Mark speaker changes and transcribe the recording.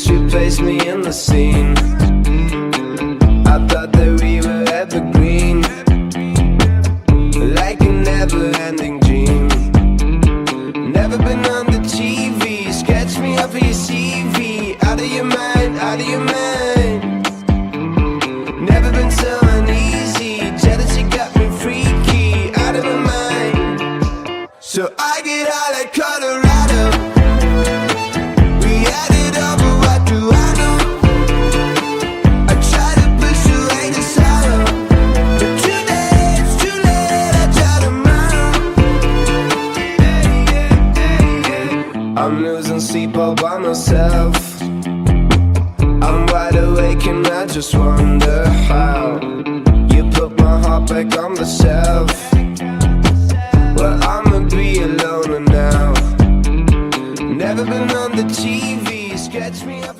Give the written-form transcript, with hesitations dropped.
Speaker 1: Replace me in the scene. I thought that we were evergreen, like a never-ending dream. Never been on the TV. Sketch me up for your CV. Out of your mind, out of your mind. Never been so uneasy. Jealousy got me freaky, out of my mind. So I get high like Colorado. I'm losing sleep all by myself. I'm wide awake and I just wonder how you put my heart back on the shelf. Well, I'ma be a loner now. Never been on the TV. Sketch me up.